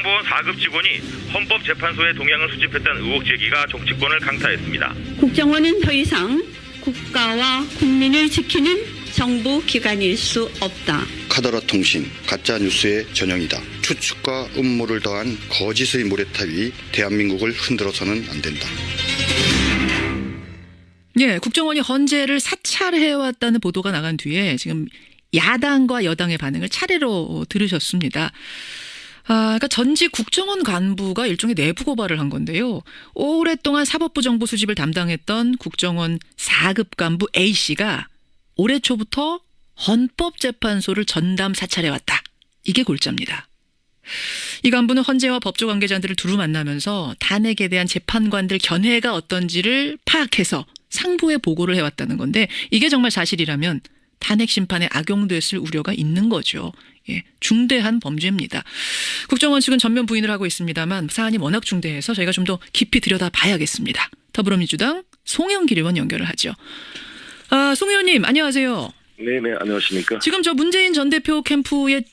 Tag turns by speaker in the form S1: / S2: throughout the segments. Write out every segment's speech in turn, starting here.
S1: 국정보원 4급 직원이 헌법재판소에 동향을 수집했다는 의혹 제기가 정치권을 강타했습니다.
S2: 국정원은 더 이상 국가와 국민을 지키는 정부 기관일 수 없다.
S3: 카더라 통신, 가짜뉴스의 전형이다. 추측과 음모를 더한 거짓의 모래탑이 대한민국을 흔들어서는 안 된다.
S4: 예, 국정원이 헌재를 사찰해왔다는 보도가 나간 뒤에 지금 야당과 여당의 반응을 차례로 들으셨습니다. 그러니까 전직 국정원 간부가 일종의 내부 고발을 한 건데요. 오랫동안 사법부 정보 수집을 담당했던 국정원 4급 간부 A씨가 올해 초부터 헌법재판소를 전담 사찰해왔다. 이게 골자입니다. 이 간부는 헌재와 법조 관계자들을 두루 만나면서 탄핵에 대한 재판관들 견해가 어떤지를 파악해서 상부에 보고를 해왔다는 건데 이게 정말 사실이라면 탄핵 심판에 악용됐을 우려가 있는 거죠. 예, 중대한 범죄입니다. 국정원 측은 전면 부인을 하고 있습니다만 사안이 워낙 중대해서 저희가 좀 더 깊이 들여다봐야겠습니다. 더불어민주당 송영길 의원 연결을 하죠. 송 의원님 안녕하세요.
S5: 네네, 안녕하십니까.
S4: 지금 저 문재인 전 대표 캠프의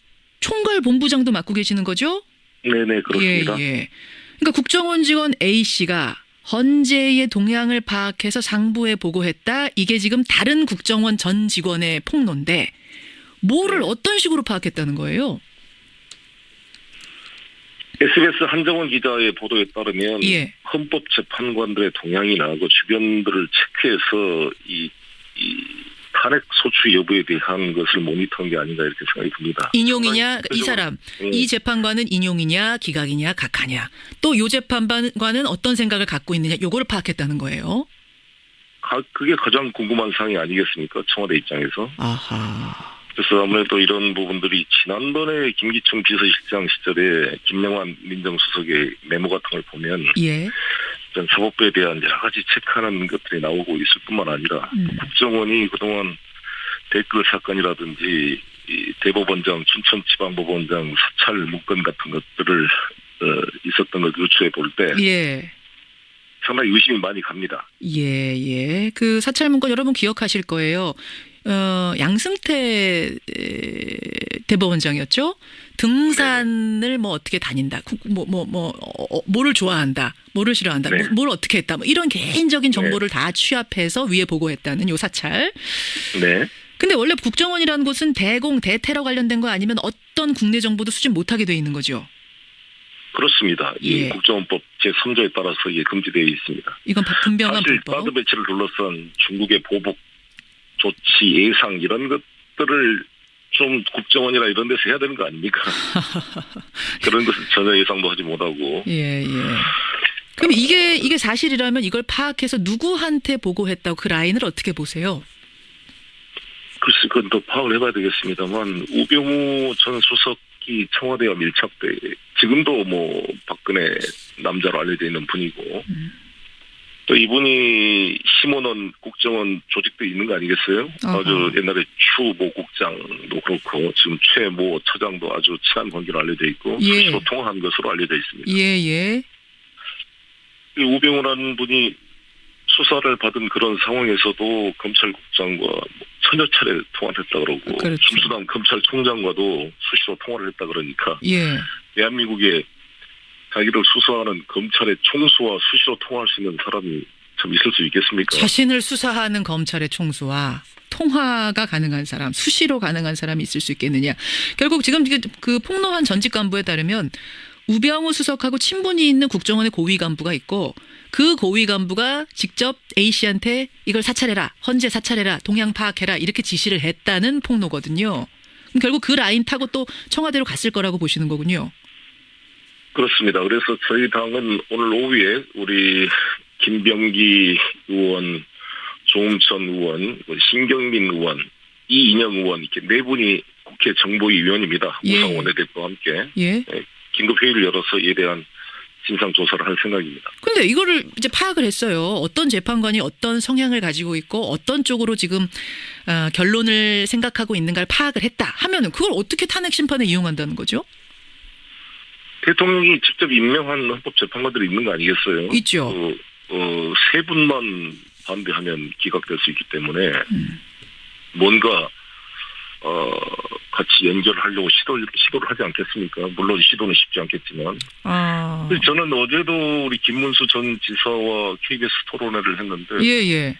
S4: 총괄 본부장도 맡고 계시는 거죠?
S5: 네네, 그렇습니다.
S4: 예. 그러니까 국정원 직원 A씨가 헌재의 동향을 파악해서 상부에 보고했다. 이게 지금 다른 국정원 전 직원의 폭로인데 뭐를 어떤 식으로 파악했다는 거예요?
S5: SBS 한정원 기자의 보도에 따르면
S4: 예.
S5: 헌법재판관들의 동향이나 그 주변들을 체크해서 이 탄핵 소추 여부에 대한 것을 모니터한 게 아닌가 이렇게 생각이 듭니다.
S4: 인용이냐 이 사람 이 재판관은 인용이냐 기각이냐 각하냐 또 요 재판관은 어떤 생각을 갖고 있느냐 요거를 파악했다는 거예요.
S5: 그게 가장 궁금한 사항이 아니겠습니까? 청와대 입장에서.
S4: 아하.
S5: 그래서 아무래도 이런 부분들이 지난번에 김기춘 비서실장 시절에 김명환 민정수석의 메모 같은 걸 보면
S4: 예.
S5: 사법부에 대한 여러 가지 체크하는 것들이 나오고 있을 뿐만 아니라 국정원이 그동안 댓글 사건이라든지 이 대법원장, 춘천지방법원장 사찰 문건 같은 것들을 있었던 걸 유추해 볼 때
S4: 예.
S5: 상당히 의심이 많이 갑니다.
S4: 예. 그 사찰 문건 여러분 기억하실 거예요. 양승태 대법원장이었죠. 등산을 뭐 어떻게 다닌다, 뭐를 좋아한다, 뭐를 싫어한다,
S5: 네.
S4: 뭘 어떻게 했다, 뭐 이런 개인적인 정보를 다 취합해서 위에 보고했다는 요 사찰.
S5: 네.
S4: 근데 원래 국정원이라는 곳은 대공, 대테러 관련된 거 아니면 어떤 국내 정보도 수집 못하게 돼 있는 거죠.
S5: 그렇습니다.
S4: 예.
S5: 이 국정원법 제3조에 따라서 이게 금지되어 있습니다.
S4: 이건 분명한
S5: 사실
S4: 불법.
S5: 사드 배치를 둘러싼 중국의 보복 조치 예상 이런 것들을 좀 국정원이나 이런 데서 해야 되는 거 아닙니까? 그런 것을 전혀 예상도 하지 못하고.
S4: 예. 그럼 이게 사실이라면 이걸 파악해서 누구한테 보고했다고 그 라인을 어떻게 보세요?
S5: 글쎄, 그건 더 파악을 해봐야 되겠습니다만 우병우 전 수석이 청와대와 밀착돼 지금도 뭐 박근혜 남자로 알려져 있는 분이고 또 이분이 심어놓은 국정원 조직도 있는 거 아니겠어요?
S4: 어허.
S5: 아주 옛날에 추 모 국장도 그렇고 지금 최 모 처장도 아주 친한 관계로 알려져 있고
S4: 예.
S5: 수시로 통화한 것으로 알려져 있습니다.
S4: 예.
S5: 이 우병우라는 분이 수사를 받은 그런 상황에서도 검찰국장과 천여 차례 통화를 했다 그러고
S4: 그렇죠.
S5: 김수남 검찰총장과도 수시로 통화를 했다 그러니까
S4: 예.
S5: 대한민국에 자기를 수사하는 검찰의 총수와 수시로 통화할 수 있는 사람이 참 있을 수 있겠습니까?
S4: 자신을 수사하는 검찰의 총수와 통화가 가능한 사람, 수시로 가능한 사람이 있을 수 있겠느냐. 결국 지금 그 폭로한 전직 간부에 따르면 우병우 수석하고 친분이 있는 국정원의 고위 간부가 있고 그 고위 간부가 직접 A씨한테 이걸 사찰해라, 헌재 사찰해라, 동향 파악해라 이렇게 지시를 했다는 폭로거든요. 그럼 결국 그 라인 타고 또 청와대로 갔을 거라고 보시는 거군요.
S5: 그렇습니다. 그래서 저희 당은 오늘 오후에 우리 김병기 의원, 조응천 의원, 신경민 의원, 이인영 의원 이렇게 네 분이 국회 정보위 위원입니다.
S4: 예.
S5: 우상 원내대표와 함께
S4: 예.
S5: 긴급 회의를 열어서 이에 대한 진상 조사를 할 생각입니다.
S4: 근데 이거를 이제 파악을 했어요. 어떤 재판관이 어떤 성향을 가지고 있고 어떤 쪽으로 지금 결론을 생각하고 있는가를 파악을 했다 하면은 그걸 어떻게 탄핵 심판에 이용한다는 거죠?
S5: 대통령이 직접 임명한 헌법재판관들이 있는 거 아니겠어요?
S4: 있죠.
S5: 세 분만 반대하면 기각될 수 있기 때문에 뭔가 같이 연결을 하려고 시도를 하지 않겠습니까? 물론 시도는 쉽지 않겠지만. 그래서 저는 어제도 우리 김문수 전 지사와 KBS 토론회를 했는데
S4: 예.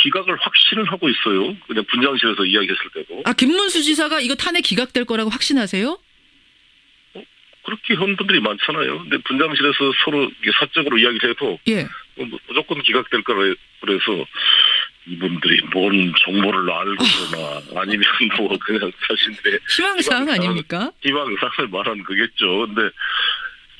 S5: 기각을 확신을 하고 있어요. 그냥 분장실에서 이야기했을 때도.
S4: 김문수 지사가 이거 탄핵 기각될 거라고 확신하세요?
S5: 그렇게 한 분들이 많잖아요. 근데 분장실에서 서로 사적으로 이야기를 해도
S4: 예.
S5: 무조건 기각될 거라 그래서 이분들이 뭔 정보를 알고 그러나 아니면 뭐 그냥 자신들의
S4: 희망사항 아닙니까?
S5: 희망사항을 말하는 거겠죠. 근데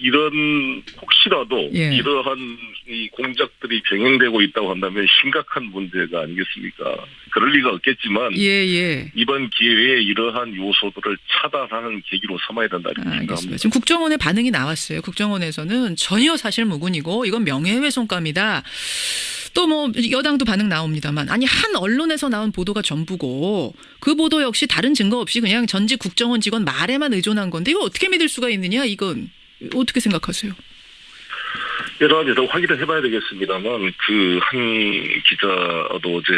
S5: 이런 혹시라도
S4: 예.
S5: 이러한 이 공작들이 병행되고 있다고 한다면 심각한 문제가 아니겠습니까? 그럴 리가 없겠지만
S4: 예.
S5: 이번 기회에 이러한 요소들을 차단하는 계기로 삼아야 된다 이렇게
S4: 알겠습니다.
S5: 생각합니다.
S4: 지금 국정원의 반응이 나왔어요. 국정원에서는 전혀 사실 무근이고 이건 명예훼손감이다. 또 뭐 여당도 반응 나옵니다만 아니 한 언론에서 나온 보도가 전부고 그 보도 역시 다른 증거 없이 그냥 전직 국정원 직원 말에만 의존한 건데 이거 어떻게 믿을 수가 있느냐 이건 어떻게 생각하세요?
S5: 여러 가지 더 확인을 해봐야 되겠습니다만 그 한 기자도 어제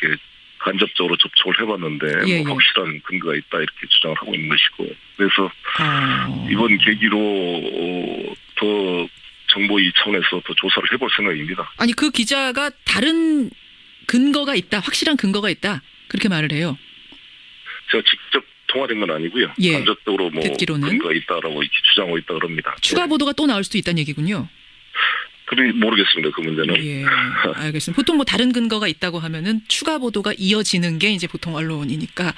S5: 이렇게 간접적으로 접촉을 해봤는데
S4: 예.
S5: 뭐 확실한 근거가 있다 이렇게 주장을 하고 있는 것이고 그래서 이번 계기로 더 정보 이 차원에서 더 조사를 해볼 생각입니다.
S4: 아니 그 기자가 다른 근거가 있다, 확실한 근거가 있다 그렇게 말을 해요.
S5: 제가 직접 통화된 건 아니고요.
S4: 예.
S5: 간접적으로 뭐
S4: 듣기로는
S5: 근거가 있다라고 이렇게 주장하고 있다 그럽니다.
S4: 추가
S5: 네.
S4: 보도가 또 나올 수도 있다는 얘기군요.
S5: 그래 모르겠습니다. 그 문제는.
S4: 예, 알겠습니다. 보통 뭐 다른 근거가 있다고 하면은 추가 보도가 이어지는 게 이제 보통 언론이니까.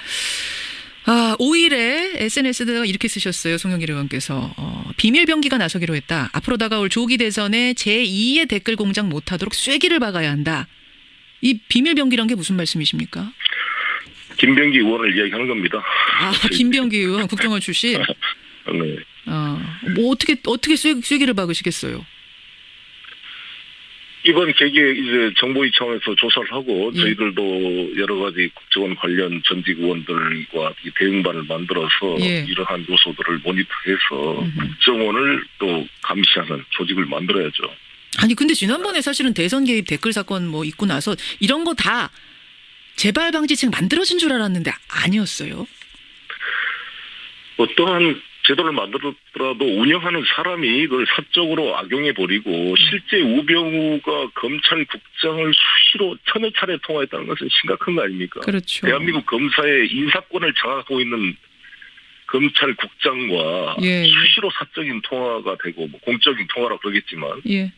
S4: 5일에 SNS에다가 이렇게 쓰셨어요. 송영길 의원께서. 비밀병기가 나서기로 했다. 앞으로 다가올 조기 대선에 제2의 댓글 공작 못하도록 쐐기를 박아야 한다. 이 비밀병기란 게 무슨 말씀이십니까?
S5: 김병기 의원을 이야기하는 겁니다.
S4: 김병기 의원 국정원 출신.
S5: 네.
S4: 뭐 어떻게 쐐기를 박으시겠어요?
S5: 이번 계기에 이제 정보위 차원에서 조사를 하고
S4: 예.
S5: 저희들도 여러 가지 국정원 관련 전직 의원들과 이 대응반을 만들어서
S4: 예.
S5: 이러한 요소들을 모니터해서 국정원을 또 감시하는 조직을 만들어야죠.
S4: 아니 근데 지난번에 사실은 대선 개입 댓글 사건 뭐 있고 나서 이런 거 다 재발 방지책 만들어진 줄 알았는데 아니었어요.
S5: 어떠한 제도를 만들었더라도 운영하는 사람이 이걸 사적으로 악용해버리고 실제 우병우가 검찰국장을 수시로 천여 차례 통화했다는 것은 심각한 거 아닙니까?
S4: 그렇죠.
S5: 대한민국 검사의 인사권을 장악하고 있는 검찰국장과
S4: 예.
S5: 수시로 사적인 통화가 되고 뭐 공적인 통화라고 그러겠지만
S4: 예.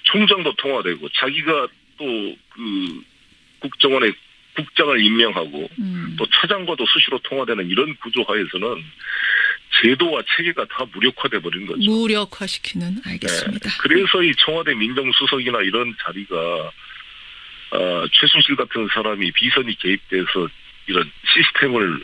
S5: 총장도 통화되고 자기가 또 그 국정원의 국장을 임명하고 또 차장과도 수시로 통화되는 이런 구조하에서는 제도와 체계가 다 무력화돼 버린 거죠.
S4: 무력화시키는 알겠습니다.
S5: 네. 그래서 이 청와대 민정수석이나 이런 자리가 최순실 같은 사람이 비선이 개입돼서 이런 시스템을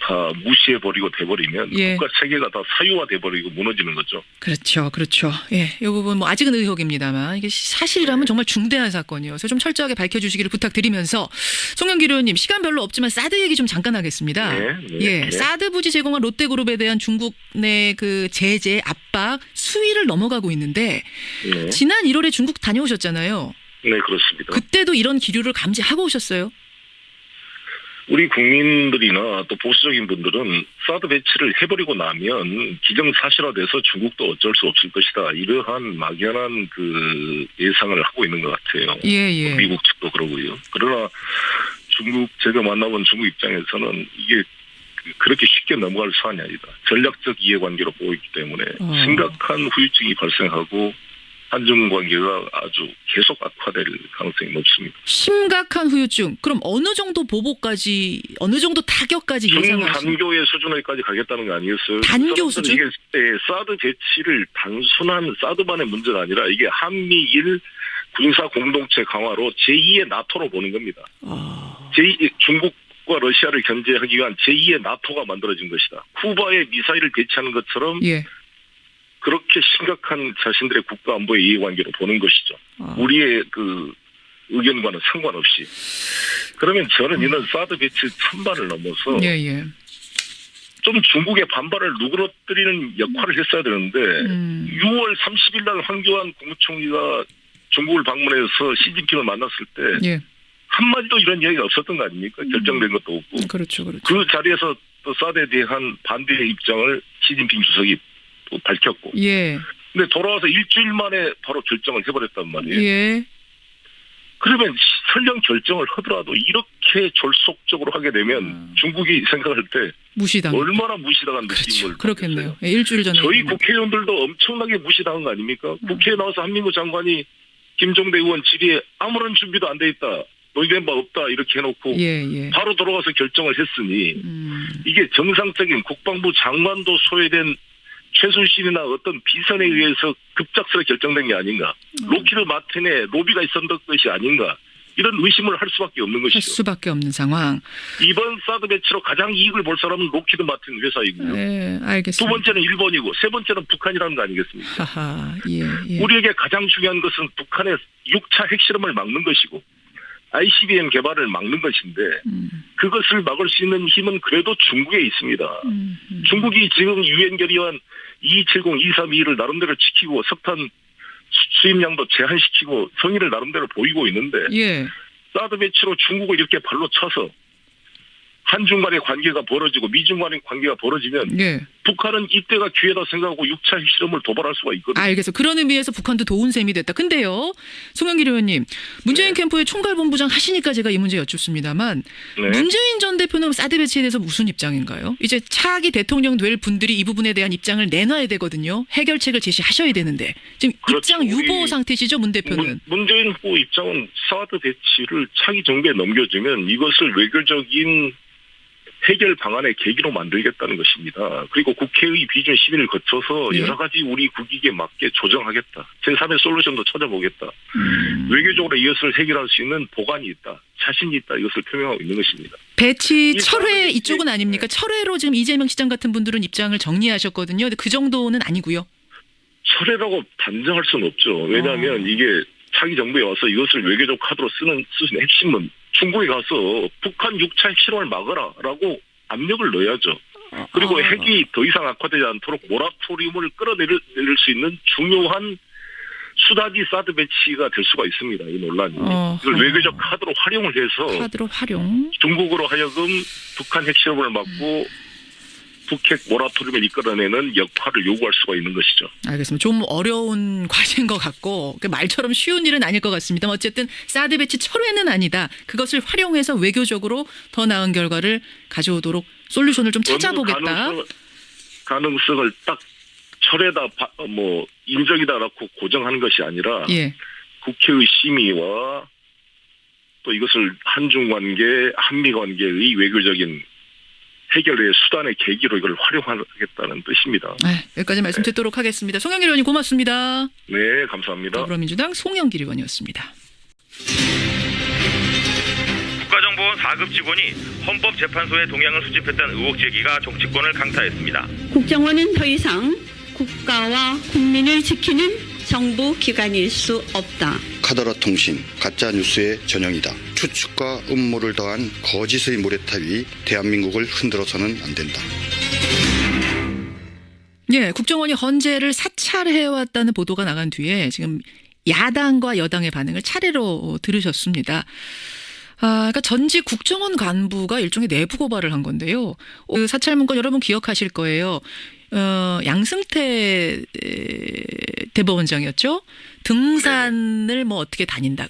S5: 다 무시해버리고 돼버리면
S4: 예.
S5: 국가 체계가 다 사유화돼버리고 무너지는 거죠.
S4: 그렇죠. 예, 이 부분 뭐 아직은 의혹입니다만 이게 사실이라면 정말 중대한 사건이어서 좀 철저하게 밝혀주시기를 부탁드리면서 송영길 의원님 시간 별로 없지만 사드 얘기 좀 잠깐 하겠습니다.
S5: 네.
S4: 사드 부지 제공한 롯데그룹에 대한 중국 내 그 제재 압박 수위를 넘어가고 있는데
S5: 네.
S4: 지난 1월에 중국 다녀오셨잖아요.
S5: 네, 그렇습니다.
S4: 그때도 이런 기류를 감지하고 오셨어요?
S5: 우리 국민들이나 또 보수적인 분들은 사드 배치를 해버리고 나면 기정사실화돼서 중국도 어쩔 수 없을 것이다. 이러한 막연한 그 예상을 하고 있는 것 같아요.
S4: 예.
S5: 미국 측도 그러고요. 그러나 제가 만나본 중국 입장에서는 이게 그렇게 쉽게 넘어갈 사안이 아니다. 전략적 이해관계로 보고 있기 때문에 심각한 후유증이 발생하고 한중 관계가 아주 계속 악화될 가능성이 높습니다. 심각한
S4: 후유증. 그럼 어느 정도 보복까지, 어느 정도 타격까지 예상하시나요?
S5: 중단교의 수준에까지 가겠다는 거 아니겠어요?
S4: 단교 수준?
S5: 이게 사드 배치를 단순한 사드만의 문제가 아니라 이게 한미일 군사 공동체 강화로 제2의 나토로 보는 겁니다. 중국과 러시아를 견제하기 위한 제2의 나토가 만들어진 것이다. 쿠바에 미사일을 배치하는 것처럼
S4: 예.
S5: 그렇게 심각한 자신들의 국가 안보의 이해관계로 보는 것이죠. 우리의 그 의견과는 상관없이. 그러면 저는 이런 사드 배치 찬반을 넘어서 좀 중국의 반발을 누그러뜨리는 역할을 했어야 되는데 6월 30일 날 황교안 국무총리가 중국을 방문해서 시진핑을 만났을 때 한마디도 이런 이야기가 없었던 거 아닙니까? 결정된 것도 없고.
S4: 그렇죠.
S5: 그 자리에서 또 사드에 대한 반대의 입장을 시진핑 주석이 또 밝혔고.
S4: 예.
S5: 근데 돌아와서 일주일 만에 바로 결정을 해버렸단 말이에요.
S4: 예.
S5: 그러면 설령 결정을 하더라도 이렇게 졸속적으로 하게 되면 중국이 생각할 때
S4: 무시당.
S5: 얼마나 무시당한 느낌을.
S4: 그렇죠. 그렇겠네요. 예, 일주일 전에.
S5: 저희 국회의원들도 엄청나게 무시당한 거 아닙니까? 국회에 나와서 한민구 장관이 김종대 의원 질의에 아무런 준비도 안 돼 있다. 논의된 바 없다. 이렇게 해놓고
S4: 예.
S5: 바로 들어가서 결정을 했으니 이게 정상적인 국방부 장관도 소외된 최순실이나 어떤 비선에 의해서 급작스레 결정된 게 아닌가. 로키드 마틴의 로비가 있었던 것이 아닌가. 이런 의심을 할 수밖에 없는 것이죠.
S4: 할 수밖에 없는 상황.
S5: 이번 사드 배치로 가장 이익을 볼 사람은 로키드 마틴 회사이고요.
S4: 네, 알겠습니다.
S5: 두 번째는 일본이고 세 번째는 북한이라는 거 아니겠습니까?
S4: 하하, 예.
S5: 우리에게 가장 중요한 것은 북한의 6차 핵실험을 막는 것이고 ICBM 개발을 막는 것인데 그것을 막을 수 있는 힘은 그래도 중국에 있습니다. 중국이 지금 유엔 결의안 2270, 232를 나름대로 지키고 석탄 수입량도 제한시키고 성의를 나름대로 보이고 있는데
S4: 예.
S5: 사드 배치로 중국을 이렇게 발로 쳐서 한중 간의 관계가 벌어지고 미중 간의 관계가 벌어지면
S4: 예.
S5: 북한은 이때가 기회다 생각하고 6차 핵실험을 도발할 수가 있거든요.
S4: 알겠어. 그런 의미에서 북한도 도운 셈이 됐다. 근데요, 송영길 의원님, 문재인 캠프의 총괄본부장 하시니까 제가 이 문제 여쭙습니다만
S5: 네.
S4: 문재인 전 대표는 사드 배치에 대해서 무슨 입장인가요? 이제 차기 대통령 될 분들이 이 부분에 대한 입장을 내놔야 되거든요. 해결책을 제시하셔야 되는데 지금
S5: 그렇죠.
S4: 입장 유보 상태시죠, 문 대표는?
S5: 문재인 후보 입장은 사드 배치를 차기 정부에 넘겨주면 이것을 외교적인 해결 방안의 계기로 만들겠다는 것입니다. 그리고 국회의 비준 심의를 거쳐서
S4: 네.
S5: 여러 가지 우리 국익에 맞게 조정하겠다. 제3의 솔루션도 찾아보겠다. 외교적으로 이것을 해결할 수 있는 보관이 있다. 자신이 있다. 이것을 표명하고 있는 것입니다.
S4: 배치
S5: 이
S4: 철회
S5: 사드
S4: 이쪽은
S5: 배치-
S4: 아닙니까? 철회로 지금 이재명 시장 같은 분들은 입장을 정리하셨거든요. 근데 그 정도는 아니고요.
S5: 철회라고 단정할 수는 없죠. 왜냐하면 이게 차기 정부에 와서 이것을 외교적 카드로 쓰는 핵심은 중국에 가서 북한 6차 핵실험을 막아라라고 압력을 넣어야죠. 그리고 핵이 더 이상 악화되지 않도록 모라토리움을 끌어내릴 수 있는 중요한 수단이 사드 배치가 될 수가 있습니다. 이 논란이. 이걸 외교적 카드로 활용을 해서
S4: 카드로 활용.
S5: 중국으로 하여금 북한 핵실험을 막고 북핵 모라토리움을 이끌어내는 역할을 요구할 수가 있는 것이죠.
S4: 알겠습니다. 좀 어려운 과제인 것 같고 말처럼 쉬운 일은 아닐 것 같습니다만 어쨌든 사드 배치 철회는 아니다. 그것을 활용해서 외교적으로 더 나은 결과를 가져오도록 솔루션을 좀 찾아보겠다.
S5: 가능성을 딱 철회다 인정이다라고 고정하는 것이 아니라
S4: 예. 국회의
S5: 심의와 또 이것을 한중 관계, 한미 관계의 외교적인 해결의 수단의 계기로 이걸 활용하겠다는 뜻입니다.
S4: 네, 여기까지 말씀 듣도록 하겠습니다. 송영길 의원님 고맙습니다.
S5: 네, 감사합니다.
S4: 더불어민주당 송영길 의원이었습니다.
S1: 국가정보원 4급 직원이 헌법재판소의 동향을 수집했다는 의혹 제기가 정치권을 강타했습니다.
S2: 국정원은 더 이상 국가와 국민을 지키는 정부 기관일 수 없다.
S3: 카더라 통신, 가짜 뉴스의 전형이다. 추측과 음모를 더한 거짓의 모래탑이 대한민국을 흔들어서는 안 된다.
S4: 예, 국정원이 헌재를 사찰해왔다는 보도가 나간 뒤에 지금 야당과 여당의 반응을 차례로 들으셨습니다. 그러니까 전직 국정원 간부가 일종의 내부 고발을 한 건데요. 그 사찰 문건 여러분 기억하실 거예요. 양승태 대법원장이었죠. 등산을 어떻게 다닌다.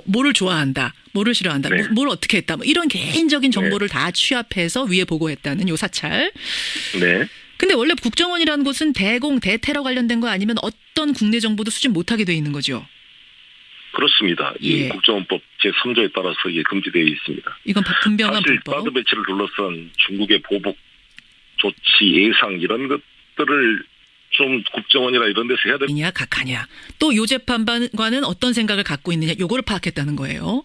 S4: 뭐를 좋아한다. 뭐를 싫어한다.
S5: 네.
S4: 뭘 어떻게 했다. 이런 개인적인 정보를 다 취합해서 위에 보고했다는 요 사찰.
S5: 네.
S4: 근데 원래 국정원이라는 곳은 대공, 대테러 관련된 거 아니면 어떤 국내 정보도 수집 못하게 돼 있는 거죠.
S5: 그렇습니다.
S4: 예.
S5: 이 국정원법 제3조에 따라서 이게 금지되어 있습니다.
S4: 이건 분명한
S5: 사실
S4: 불법.
S5: 사드 배치를 둘러싼 중국의 보복 조치, 예상 이런 것들을 좀 국정원이나 이런 데서 해야 될.
S4: 이냐 각하냐. 또 요 재판관은 어떤 생각을 갖고 있느냐. 요거를 파악했다는 거예요.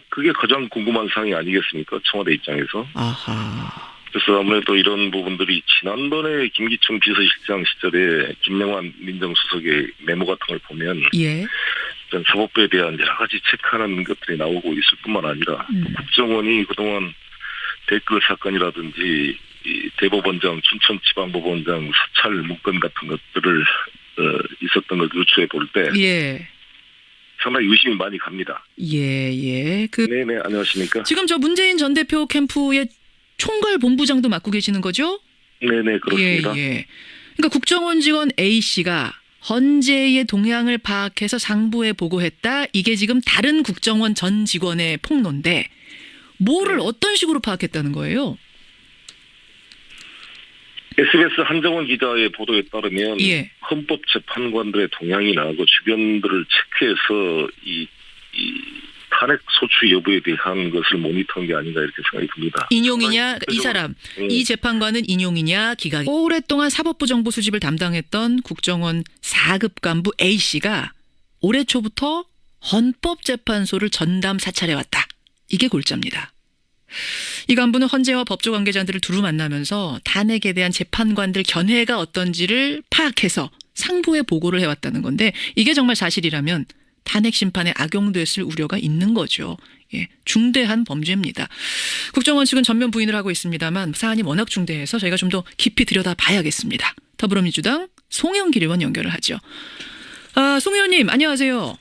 S5: 그게 가장 궁금한 사항이 아니겠습니까? 청와대 입장에서.
S4: 아하.
S5: 그래서 아무래도 이런 부분들이 지난번에 김기춘 비서실장 시절에 김명환 민정수석의 메모 같은 걸 보면
S4: 예.
S5: 일단 사법부에 대한 여러 가지 체크하는 것들이 나오고 있을 뿐만 아니라 또 국정원이 그동안 댓글 사건이라든지 이 대법원장, 춘천지방법원장 사찰 문건 같은 것들을 있었던 걸 유추해 볼 때
S4: 예.
S5: 상당히 의심이 많이 갑니다.
S4: 예.
S5: 네네, 안녕하십니까?
S4: 지금 저 문재인 전 대표 캠프의 총괄 본부장도 맡고 계시는 거죠?
S5: 네네, 그렇습니다.
S4: 예. 그러니까 국정원 직원 A씨가 헌재의 동향을 파악해서 상부에 보고했다. 이게 지금 다른 국정원 전 직원의 폭로인데 뭐를 어떤 식으로 파악했다는 거예요?
S5: SBS 한정원 기자의 보도에 따르면
S4: 예.
S5: 헌법재판관들의 동향이나 그 주변들을 체크해서 이 탄핵 소추 여부에 대한 것을 모니터한 게 아닌가 이렇게 생각이 듭니다.
S4: 인용이냐 이 사람 이 재판관은 인용이냐 기각. 오랫동안 사법부 정보 수집을 담당했던 국정원 4급 간부 A씨가 올해 초부터 헌법재판소를 전담 사찰해왔다. 이게 골자입니다. 이 간부는 헌재와 법조 관계자들을 두루 만나면서 탄핵에 대한 재판관들 견해가 어떤지를 파악해서 상부에 보고를 해왔다는 건데 이게 정말 사실이라면 탄핵 심판에 악용됐을 우려가 있는 거죠. 예, 중대한 범죄입니다. 국정원 측은 전면 부인을 하고 있습니다만 사안이 워낙 중대해서 저희가 좀 더 깊이 들여다봐야겠습니다. 더불어민주당 송영길 의원 연결을 하죠. 송 의원님 안녕하세요.